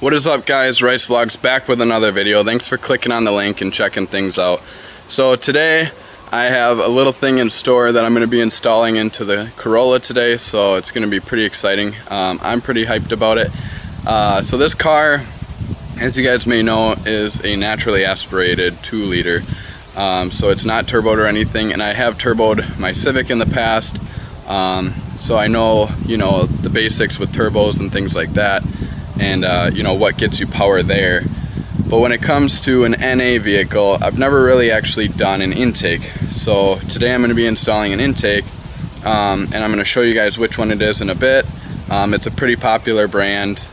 What is up, guys? Rice Vlogs back with another video. Thanks for clicking on the link and checking things out. So today I have a little thing in store that I'm going to be installing into the Corolla today, so it's going to be pretty exciting. I'm pretty hyped about it. So this car, as you guys may know, is a naturally aspirated 2-liter. So it's not turboed or anything, and I have turboed my Civic in the past, so I know, the basics with turbos and things like that, and what gets you power there. But when it comes to an NA vehicle, I've never really actually done an intake. So today I'm going to be installing an intake, and I'm going to show you guys which one it is in a bit. It's a pretty popular brand.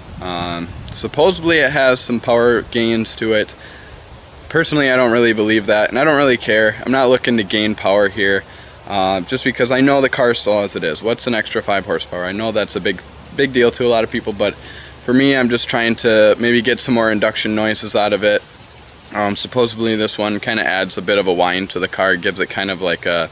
Supposedly it has some power gains to it. Personally, I don't really believe that, and I don't really care. I'm not looking to gain power here, just because I know the car slow as it is. What's an extra 5 horsepower? I know that's a big deal to a lot of people, but for me, I'm just trying to maybe get some more induction noises out of it. Supposedly this one kind of adds a bit of a whine to the car, gives it kind of like a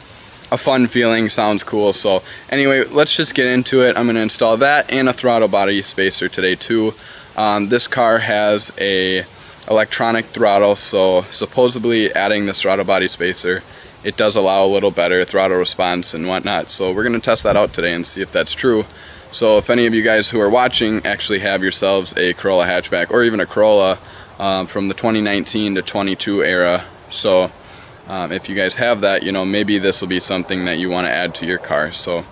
fun feeling, sounds cool. So anyway, let's just get into it. I'm going to install that and a throttle body spacer today too. This car has a electronic throttle, so supposedly adding this throttle body spacer, it does allow a little better throttle response and whatnot. So we're going to test that out today and see if that's true. So if any of you guys who are watching actually have yourselves a Corolla hatchback or even a Corolla from the 2019 to 22 era, so if you guys have that, maybe this will be something that you want to add to your car. So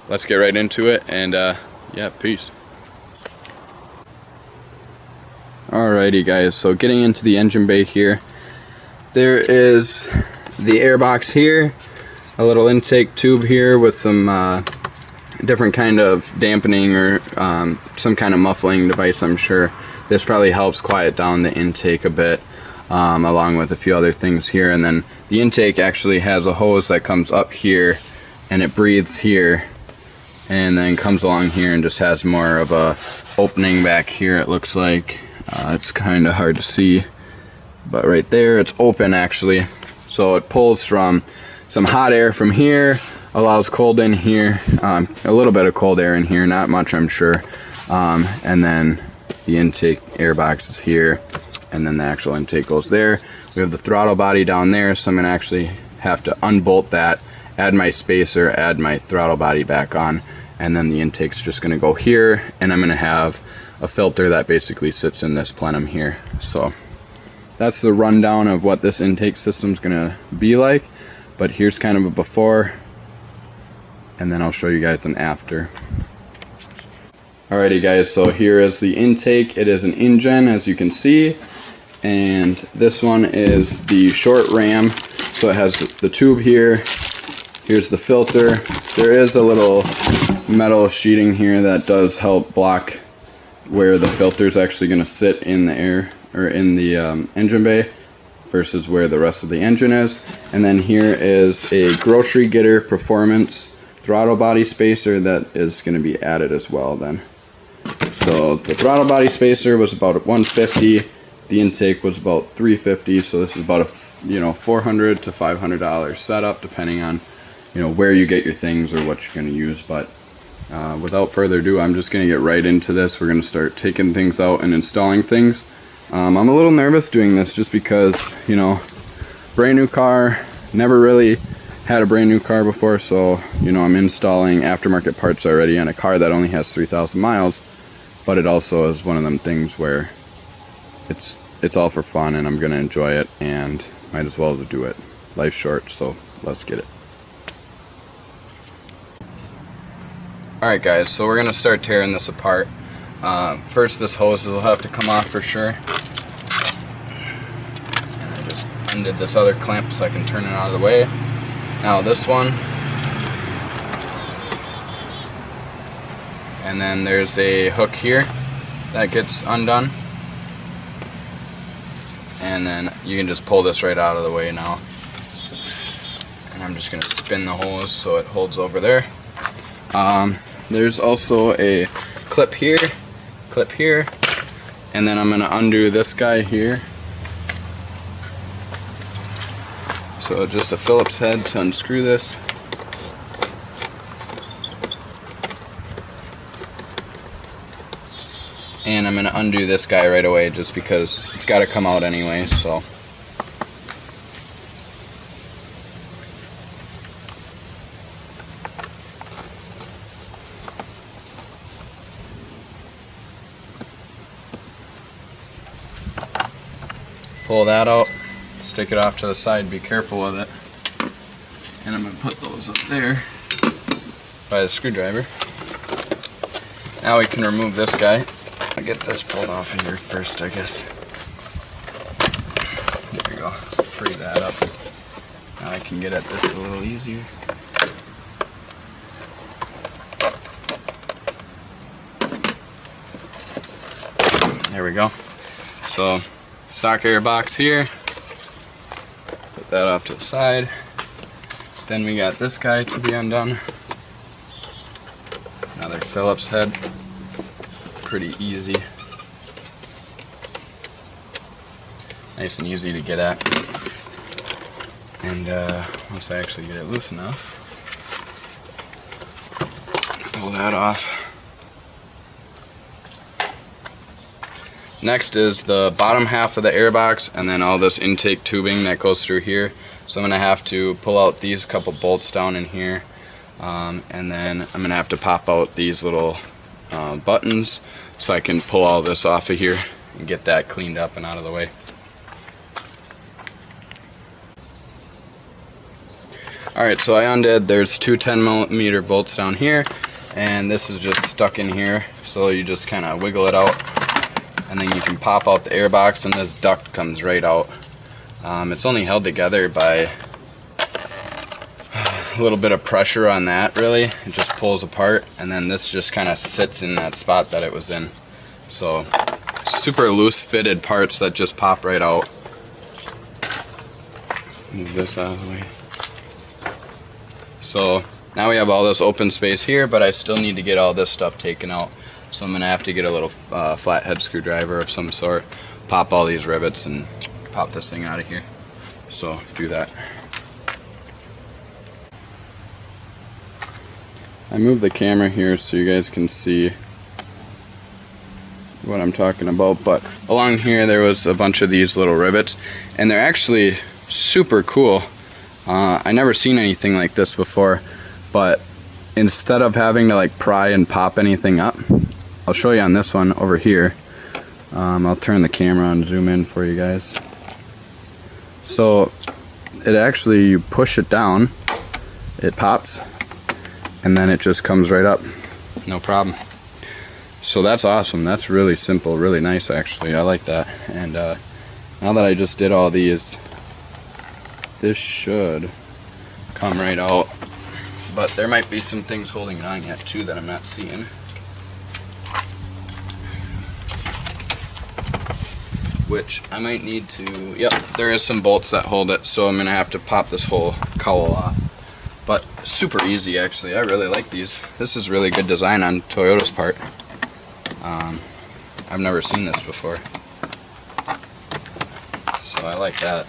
let's get right into it, and yeah, peace. Alrighty guys, so getting into the engine bay here, there is the air box here, a little intake tube here with some different kind of dampening or some kind of muffling device. I'm sure this probably helps quiet down the intake a bit, along with a few other things here. And then the intake actually has a hose that comes up here and it breathes here and then comes along here and just has more of a opening back here, it looks like. It's kind of hard to see, but right there it's open actually, so it pulls from some hot air from here, allows cold in here, a little bit of cold air in here, not much I'm sure, and then the intake air box is here, and then the actual intake goes there. We have the throttle body down there, so I'm going to actually have to unbolt that, add my spacer, add my throttle body back on, and then the intake's just going to go here, and I'm going to have a filter that basically sits in this plenum here. So that's the rundown of what this intake system is going to be like, but here's kind of a before, and then I'll show you guys an after. Alrighty guys, so here is the intake. It is an Injen, as you can see, and this one is the short ram, so it has the tube here. Here's the filter. There is a little metal sheeting here that does help block where the filter is actually going to sit in the air or in the engine bay versus where the rest of the engine is. And then here is a Grocery Getter Performance throttle body spacer that is going to be added as well then. So the throttle body spacer was about $150, the intake was about $350, so this is about a $400 to $500 setup depending on where you get your things or what you're going to use. But without further ado, I'm just going to get right into this. We're going to start taking things out and installing things. I'm a little nervous doing this just because, brand new car, never really had a brand new car before, so, I'm installing aftermarket parts already on a car that only has 3,000 miles, but it also is one of them things where it's all for fun and I'm going to enjoy it and might as well do it. Life's short, so let's get it. Alright guys, so we're going to start tearing this apart. First, this hose will have to come off for sure. And I just undid this other clamp so I can turn it out of the way. Now this one. And then there's a hook here that gets undone. And then you can just pull this right out of the way now. And I'm just going to spin the hose so it holds over there. There's also a clip here, and then I'm going to undo this guy here. So just a Phillips head to unscrew this. And I'm going to undo this guy right away just because it's got to come out anyway. So pull that out, stick it off to the side, be careful with it. And I'm going to put those up there by the screwdriver. Now we can remove this guy. I'll get this pulled off of here first, I guess. There we go. Free that up. Now I can get at this a little easier. There we go. So, stock air box here. Put that off to the side. Then we got this guy to be undone. Another Phillips head. Pretty easy. Nice and easy to get at. And once I actually get it loose enough, pull that off. Next is the bottom half of the air box and then all this intake tubing that goes through here. So I'm going to have to pull out these couple bolts down in here, and then I'm going to have to pop out these little buttons so I can pull all this off of here and get that cleaned up and out of the way. Alright, so I undid, there's two 10mm bolts down here, and this is just stuck in here, so you just kind of wiggle it out, and then you can pop out the air box and this duct comes right out. It's only held together by a little bit of pressure on that, really. It just pulls apart, and then this just kind of sits in that spot that it was in. So super loose fitted parts that just pop right out. Move this out of the way. So now we have all this open space here, but I still need to get all this stuff taken out. So I'm going to have to get a little flathead screwdriver of some sort, pop all these rivets and pop this thing out of here. So do that. I moved the camera here so you guys can see what I'm talking about, but along here there was a bunch of these little rivets, and they're actually super cool. I never seen anything like this before, but instead of having to like pry and pop anything up, I'll show you on this one over here. I'll turn the camera and zoom in for you guys. So it actually, you push it down, it pops, and then it just comes right up, no problem. So that's awesome. That's really simple, really nice actually. I like that. And now that I just did all these, this should come right out, but there might be some things holding it on yet too that I'm not seeing. Which I might need to, yep, there is some bolts that hold it, so I'm gonna have to pop this whole cowl off. But super easy actually. I really like these. This is really good design on Toyota's part. I've never seen this before, so I like that.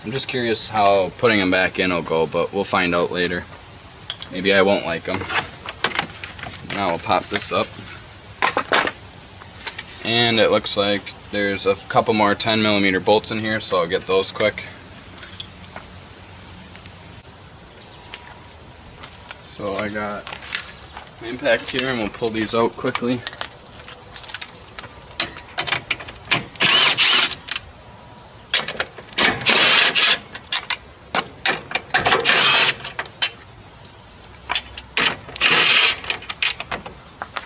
I'm just curious how putting them back in will go, but we'll find out later. Maybe I won't like them. Now we'll pop this up, and it looks like there's a couple more 10mm bolts in here, so I'll get those quick. So I got my impact here, and we'll pull these out quickly.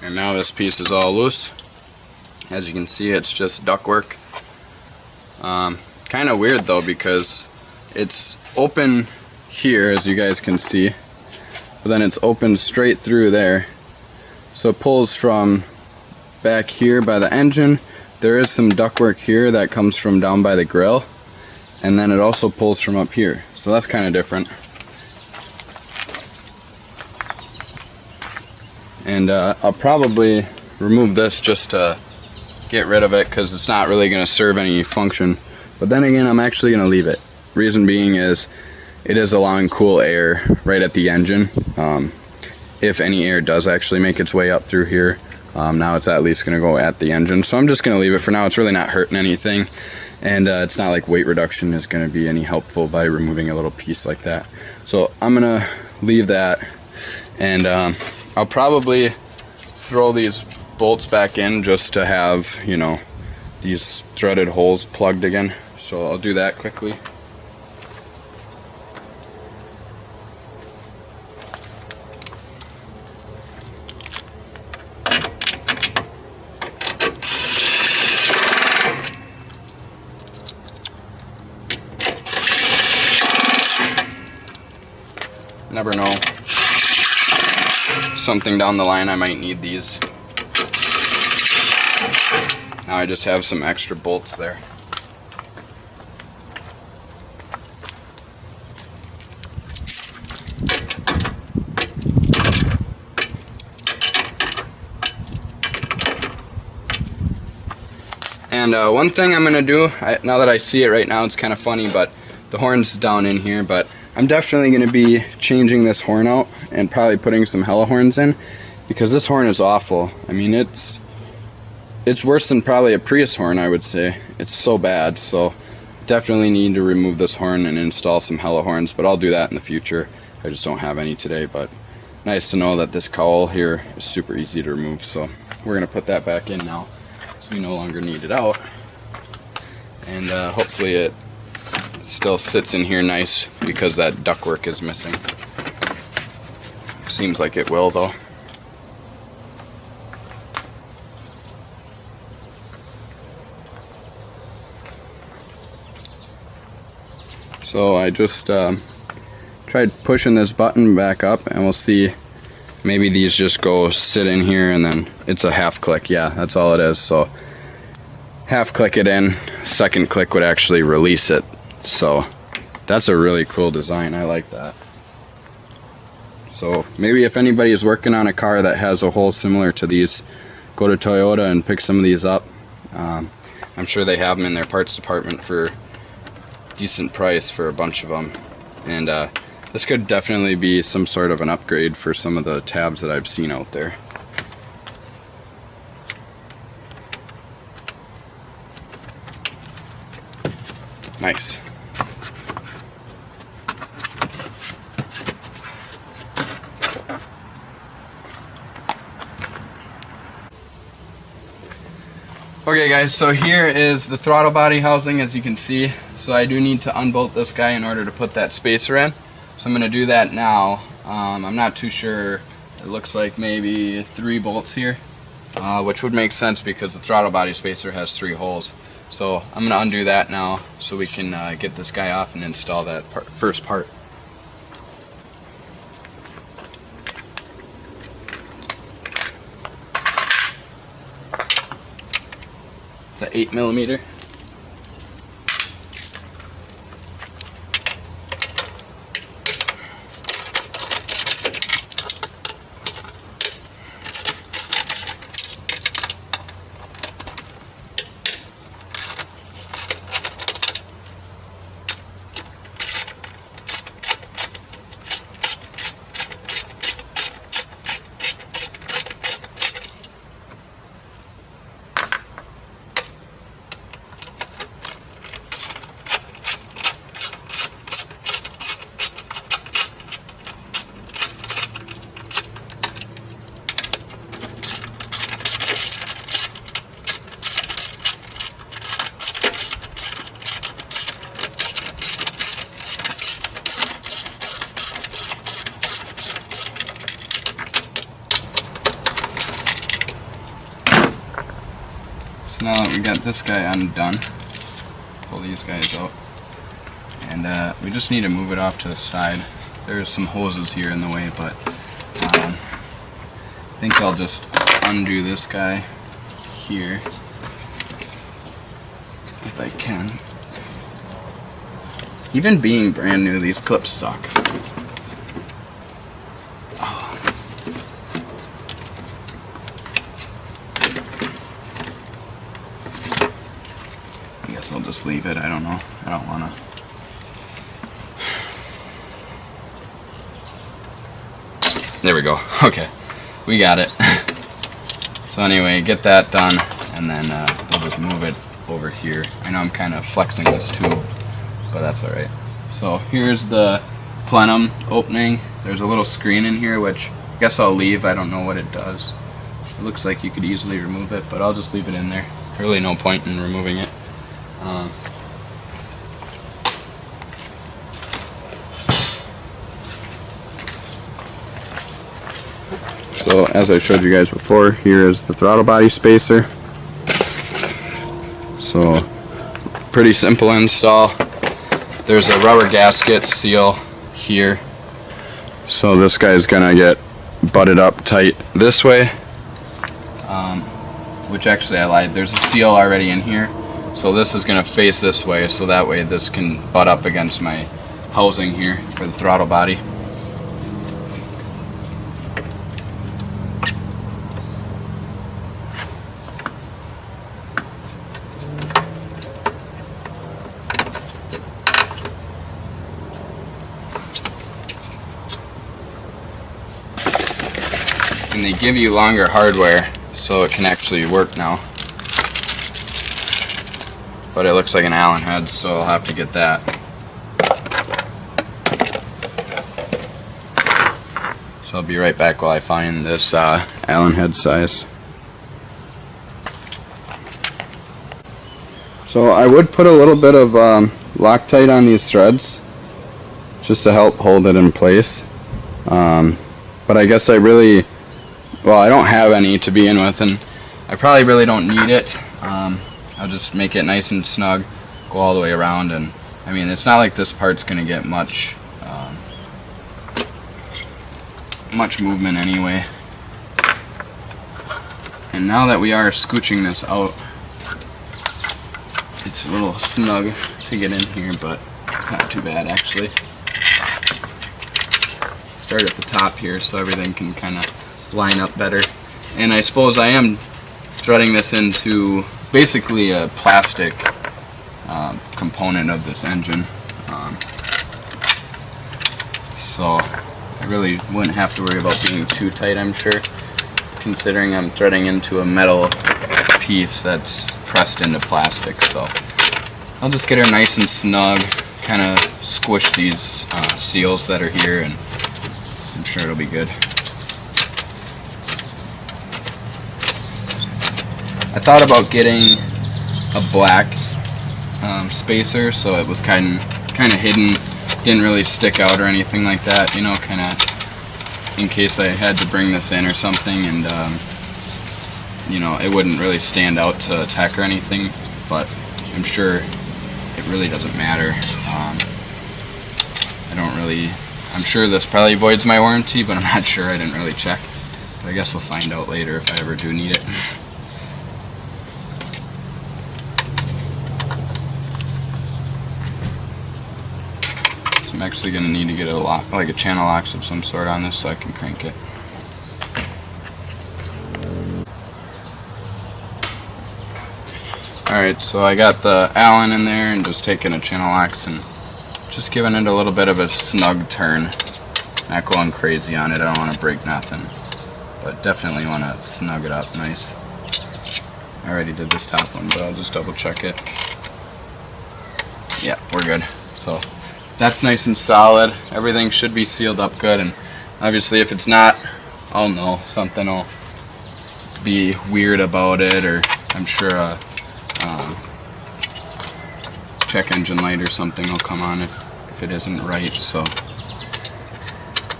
And now this piece is all loose. As you can see, it's just ductwork. Kind of weird though, because it's open here, as you guys can see, but then it's open straight through there. So it pulls from back here by the engine. There is some ductwork here that comes from down by the grill, and then it also pulls from up here. So that's kind of different. And I'll probably remove this just to get rid of it, because it's not really going to serve any function. But then again, I'm actually going to leave it. Reason being is it is allowing cool air right at the engine. If any air does actually make its way up through here, Now it's at least going to go at the engine, so I'm just going to leave it for now. It's really not hurting anything, and it's not like weight reduction is going to be any helpful by removing a little piece like that. So I'm going to leave that, and I'll probably throw these bolts back in just to have, you know, these threaded holes plugged again. So I'll do that quickly. Never know. Something down the line I might need these. Now I just have some extra bolts there. And one thing I'm gonna do, now that I see it right now, it's kind of funny, but the horn's down in here, but I'm definitely going to be changing this horn out and probably putting some hella horns in, because this horn is awful. I mean, it's worse than probably a Prius horn, I would say. It's so bad, so definitely need to remove this horn and install some hella horns, but I'll do that in the future. I just don't have any today, but nice to know that this cowl here is super easy to remove, so we're going to put that back in now, so we no longer need it out. And hopefully it still sits in here nice, because that ductwork is missing. Seems like it will though. So I just tried pushing this button back up, and we'll see, maybe these just go sit in here, and then it's a half click. Yeah, that's all it is. So half click it in, second click would actually release it. So that's a really cool design. I like that. So maybe if anybody is working on a car that has a hole similar to these, go to Toyota and pick some of these up. I'm sure they have them in their parts department for decent price for a bunch of them. And this could definitely be some sort of an upgrade for some of the tabs that I've seen out there. Nice. Okay guys, so here is the throttle body housing, as you can see. So I do need to unbolt this guy in order to put that spacer in. So I'm going to do that now. I'm not too sure. It looks like maybe 3 bolts here, which would make sense because the throttle body spacer has 3 holes. So I'm going to undo that now so we can get this guy off and install that first part. It's an 8mm. So now that we got this guy undone, pull these guys out, and we just need to move it off to the side. There's some hoses here in the way, but I think I'll just undo this guy here if I can. Even being brand new, these clips suck. I guess I'll just leave it. I don't know. I don't want to. There we go. Okay, we got it. So anyway, get that done, and then we'll just move it over here. I know I'm kind of flexing this tube, but that's alright. So here's the plenum opening. There's a little screen in here, which I guess I'll leave. I don't know what it does. It looks like you could easily remove it, but I'll just leave it in there. Really no point in removing it. So as I showed you guys before, here is the throttle body spacer. So pretty simple install. There's a rubber gasket seal here. So this guy's gonna get butted up tight this way. Which actually I lied, there's a seal already in here. So this is gonna face this way, so that way this can butt up against my housing here for the throttle body. And they give you longer hardware so it can actually work now. But it looks like an Allen head, so I'll have to get that. So I'll be right back while I find this Allen head size. So I would put a little bit of Loctite on these threads just to help hold it in place. But I guess well, I don't have any to begin with, and I probably really don't need it. I'll just make it nice and snug, go all the way around, and I mean, it's not like this part's gonna get much movement anyway. And now that we are scooching this out, it's a little snug to get in here, but not too bad actually. Start at the top here so everything can kind of line up better. And I suppose I am threading this into basically a plastic component of this engine. So I really wouldn't have to worry about being too tight, I'm sure, considering I'm threading into a metal piece that's pressed into plastic. So I'll just get her nice and snug, kind of squish these seals that are here, and I'm sure it'll be good. I thought about getting a black spacer, so it was kind of hidden, didn't really stick out or anything like that, you know, kind of in case I had to bring this in or something, and you know, it wouldn't really stand out to tech or anything, but I'm sure it really doesn't matter. I'm sure this probably voids my warranty, but I'm not sure, I didn't really check. But I guess we'll find out later if I ever do need it. So I'm actually going to need to get a lock, like a channel locks of some sort on this so I can crank it. Alright, so I got the Allen in there and just taking a channel locks and just giving it a little bit of a snug turn. Not going crazy on it, I don't want to break nothing, but definitely want to snug it up nice. I already did this top one, but I'll just double check it. Yeah, we're good. So that's nice and solid. Everything should be sealed up good, and obviously if it's not, I'll know. Something will be weird about it, or I'm sure a check engine light or something will come on if it isn't right. So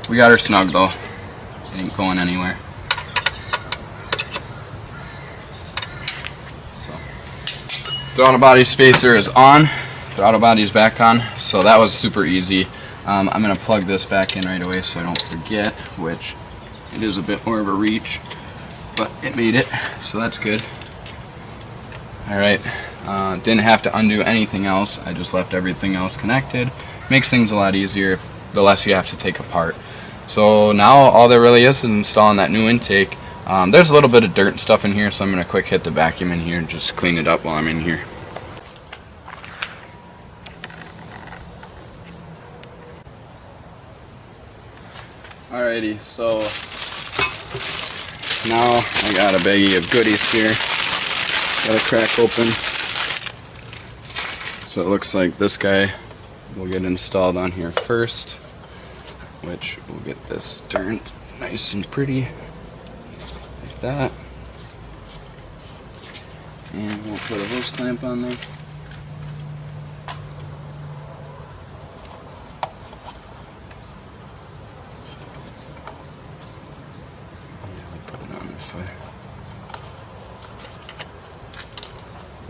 we got her snug though. It ain't going anywhere. So throttle body spacer is on. Throttle body is back on. So that was super easy. I'm gonna plug this back in right away so I don't forget, which it is a bit more of a reach, but it made it, so that's good. Alright, didn't have to undo anything else. I just left everything else connected. Makes things a lot easier the less you have to take apart. So now all there really is installing that new intake. There's a little bit of dirt and stuff in here, so I'm going to quick hit the vacuum in here and just clean it up while I'm in here. Alrighty, so now I got a baggie of goodies here. Got a crack open. So it looks like this guy will get installed on here first, which will get this turned nice and pretty like that. And we'll put a hose clamp on there. Put it on this way.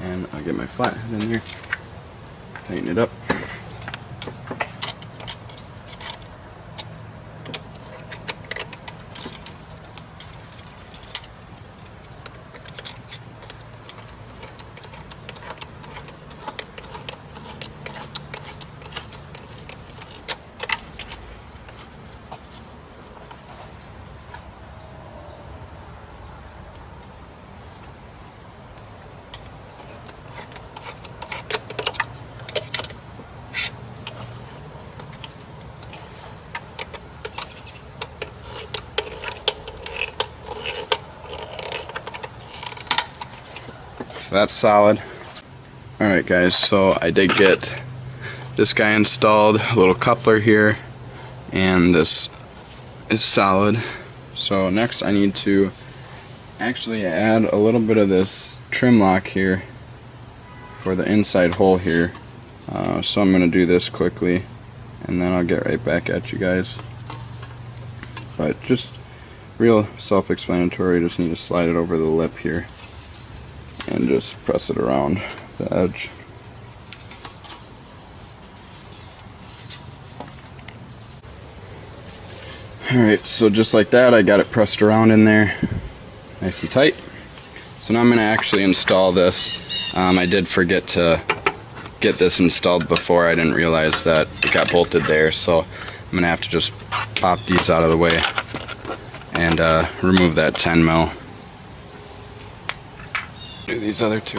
And I'll get my flathead in there, tighten it up. That's solid. Alright guys, so I did get this guy installed, a little coupler here, and this is solid. So next I need to actually add a little bit of this trim lock here for the inside hole here. So I'm going to do this quickly and then I'll get right back at you guys. But just real self-explanatory, just need to slide it over the lip here and just press it around the edge. Alright, so just like that, I got it pressed around in there nice and tight. So now I'm going to actually install this. I did forget to get this installed before. I didn't realize that it got bolted there, so I'm going to have to just pop these out of the way and remove that 10 mil. Do these other two.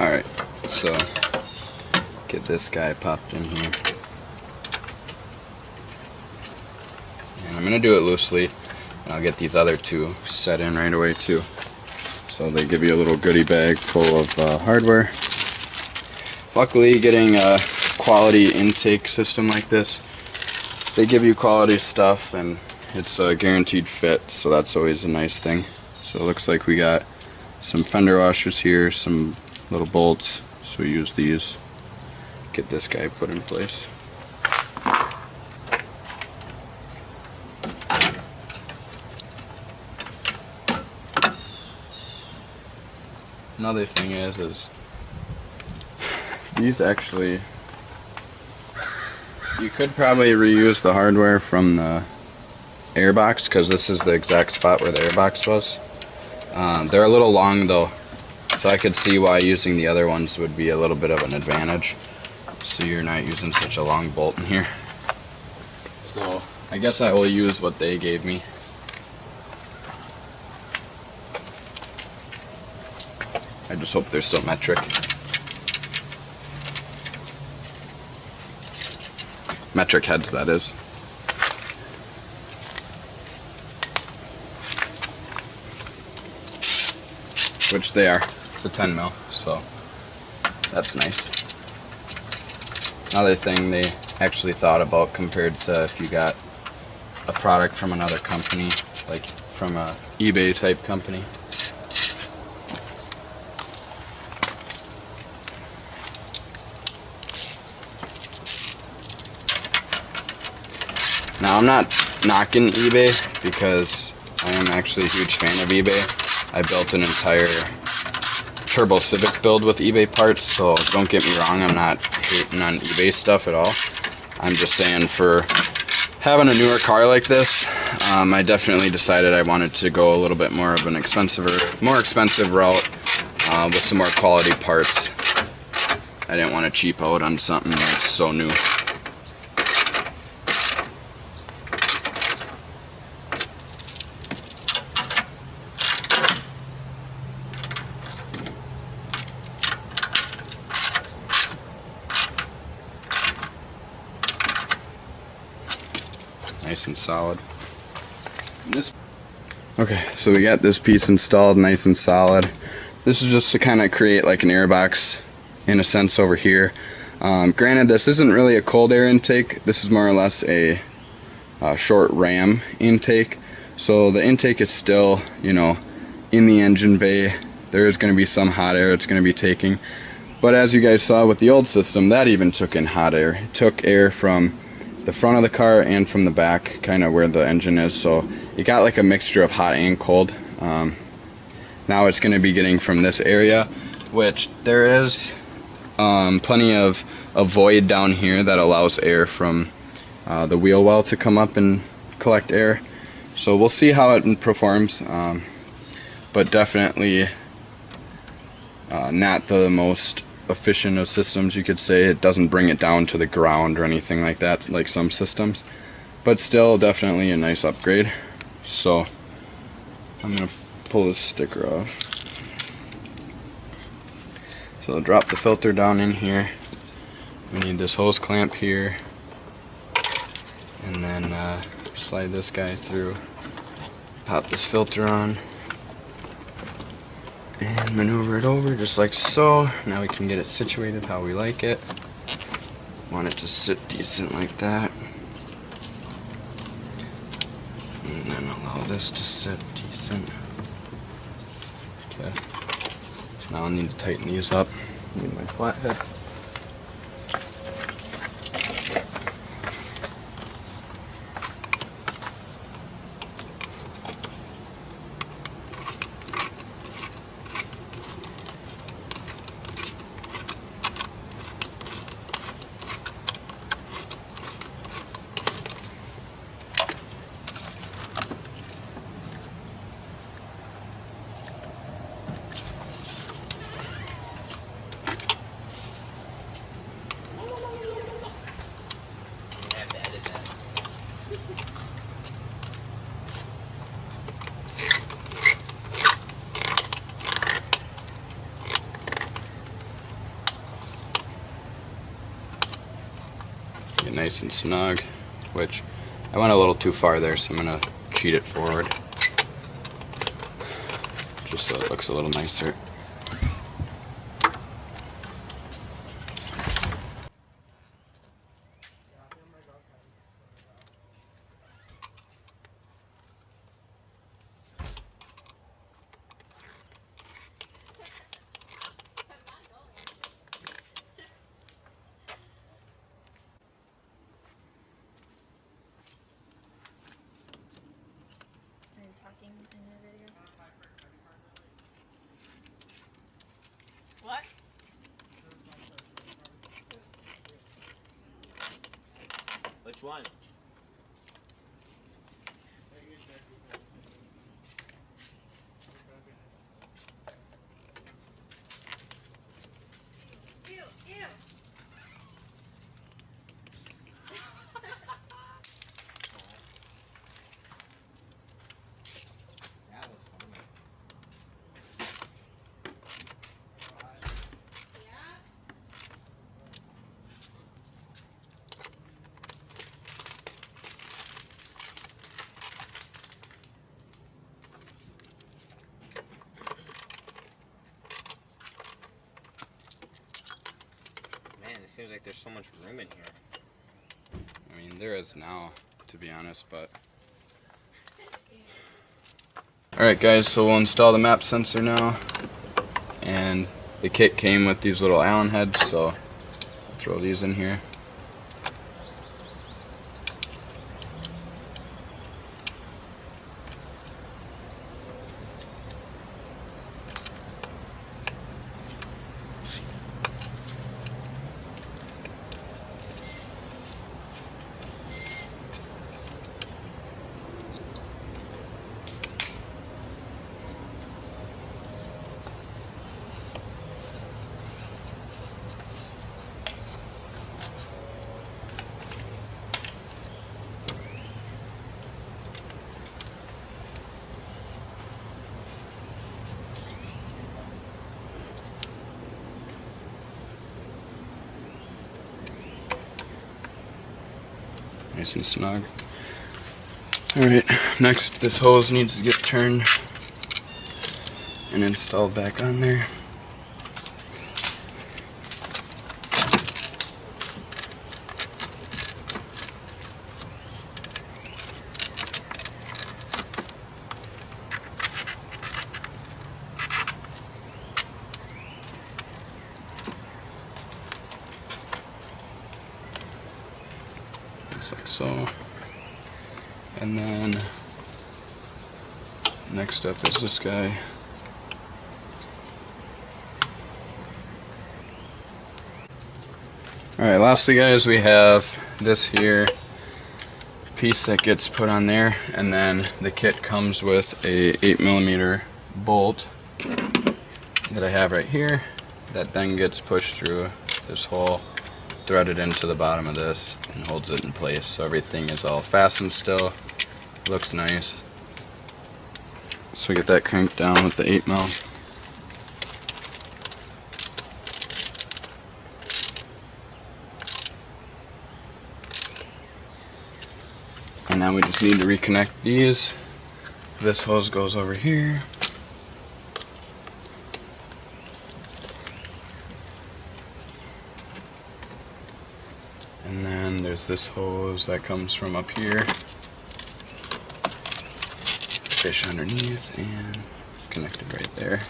Alright, so get this guy popped in here. And I'm going to do it loosely, and I'll get these other two set in right away too. So they give you a little goodie bag full of hardware. Luckily, getting a quality intake system like this, they give you quality stuff and it's a guaranteed fit, so that's always a nice thing. So it looks like we got some fender washers here, some little bolts, so we use these. Get this guy put in place. Another thing is these actually, you could probably reuse the hardware from the airbox, because this is the exact spot where the airbox was. They're a little long though, so I could see why using the other ones would be a little bit of an advantage, so you're not using such a long bolt in here. So I guess I will use what they gave me. I just hope they're still metric. Metric heads, that is. Which they are. It's a 10 mil, so that's nice. Another thing they actually thought about compared to if you got a product from another company, like from a eBay type company. Now I'm not knocking eBay because I am actually a huge fan of eBay. I built an entire Turbo Civic build with eBay parts, so don't get me wrong, I'm not hating on eBay stuff at all. I'm just saying for having a newer car like this, I definitely decided I wanted to go a little bit more of an more expensive route with some more quality parts. I didn't want to cheap out on something that's so new. nice and solid. Okay, so we got this piece installed nice and solid. This is just to kind of create like an air box in a sense over here. Granted, this isn't really a cold air intake. This is more or less a short ram intake. So the intake is still, you know, in the engine bay. There is going to be some hot air it's going to be taking. But as you guys saw with the old system, that even took in hot air. It took air from the front of the car and from the back, kind of where the engine is. So you got like a mixture of hot and cold. Now it's going to be getting from this area, which there is plenty of a void down here that allows air from the wheel well to come up and collect air. So we'll see how it performs, but definitely not the most efficient of systems, you could say. It doesn't bring it down to the ground or anything like that like some systems, but still definitely a nice upgrade. So I'm gonna pull this sticker off. So I'll drop the filter down in here. We need this hose clamp here, and then slide this guy through, pop this filter on, and maneuver it over just like so. Now we can get it situated how we like it. Want it to sit decent like that, and then allow this to sit decent. Okay, so now I need to tighten these up. Need my flathead. Get nice and snug, which I went a little too far there, so I'm going to cheat it forward just so it looks a little nicer. Talking in your video? What? Which one? Ew, ew. That was funny. Yeah? Man, it seems like there's so much room in here. I mean, there is now, to be honest, but... Alright guys, so we'll install the map sensor now, and the kit came with these little Allen heads, so I'll throw these in here. Nice and snug. Alright, next this hose needs to get turned and installed back on there. Like so. And then next up is this guy. Alright, lastly guys, we have this here piece that gets put on there, and then the kit comes with a 8mm bolt that I have right here that then gets pushed through this hole, threaded into the bottom of this, and holds it in place. So everything is all fastened still. Looks nice. So we get that cranked down with the 8mm. And now we just need to reconnect these. This hose goes over here. And then there's this hose that comes from up here. Fish underneath and connected right there.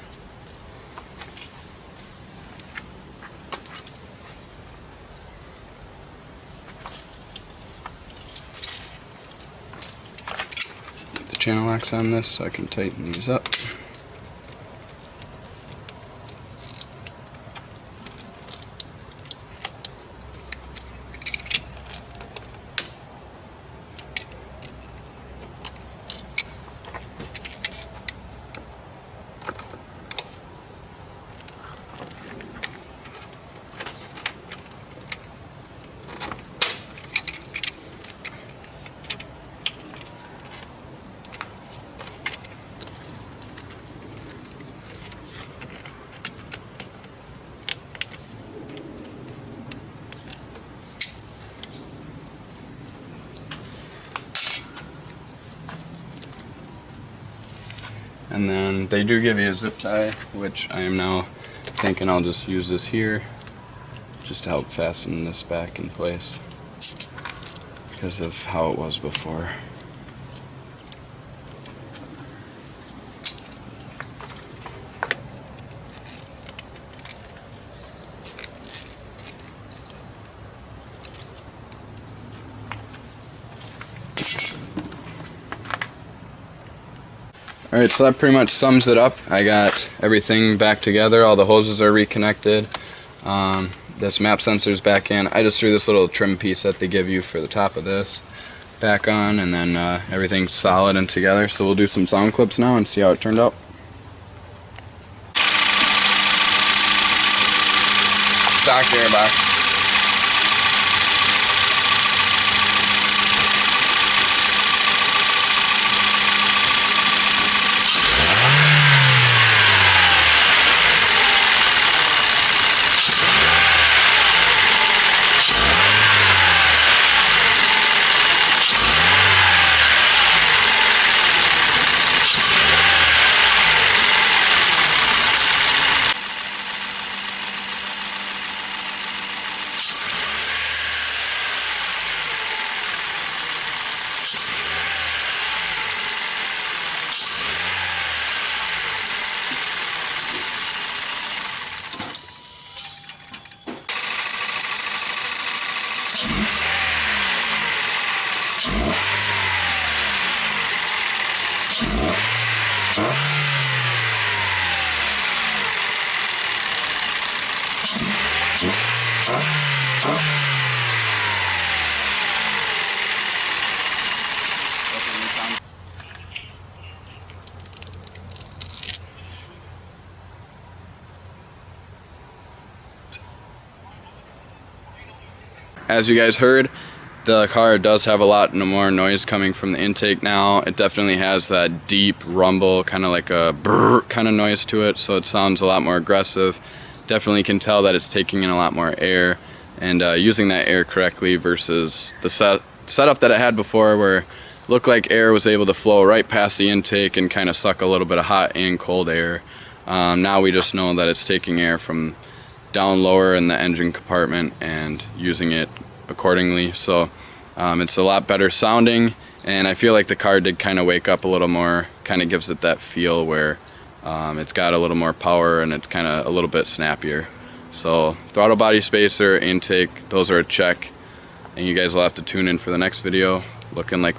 Put the channel locks on this so I can tighten these up. And then they do give you a zip tie, which I am now thinking I'll just use this here just to help fasten this back in place because of how it was before. Alright, so that pretty much sums it up. I got everything back together, all the hoses are reconnected, this map sensor's back in. I just threw this little trim piece that they give you for the top of this back on, and then everything's solid and together. So we'll do some sound clips now and see how it turned out. Stock gearbox. As you guys heard, the car does have a lot more noise coming from the intake now. It definitely has that deep rumble, kind of like a brrr kind of noise to it, so it sounds a lot more aggressive. Definitely can tell that it's taking in a lot more air and using that air correctly versus the setup that it had before, where a looked like air was able to flow right past the intake and kind of suck a little bit of hot and cold air. Now we just know that it's taking air from down lower in the engine compartment and using it accordingly. So it's a lot better sounding, and I feel like the car did kind of wake up a little more, kind of gives it that feel where it's got a little more power and it's kind of a little bit snappier. So throttle body spacer, intake, those are a check, and you guys will have to tune in for the next video. Looking like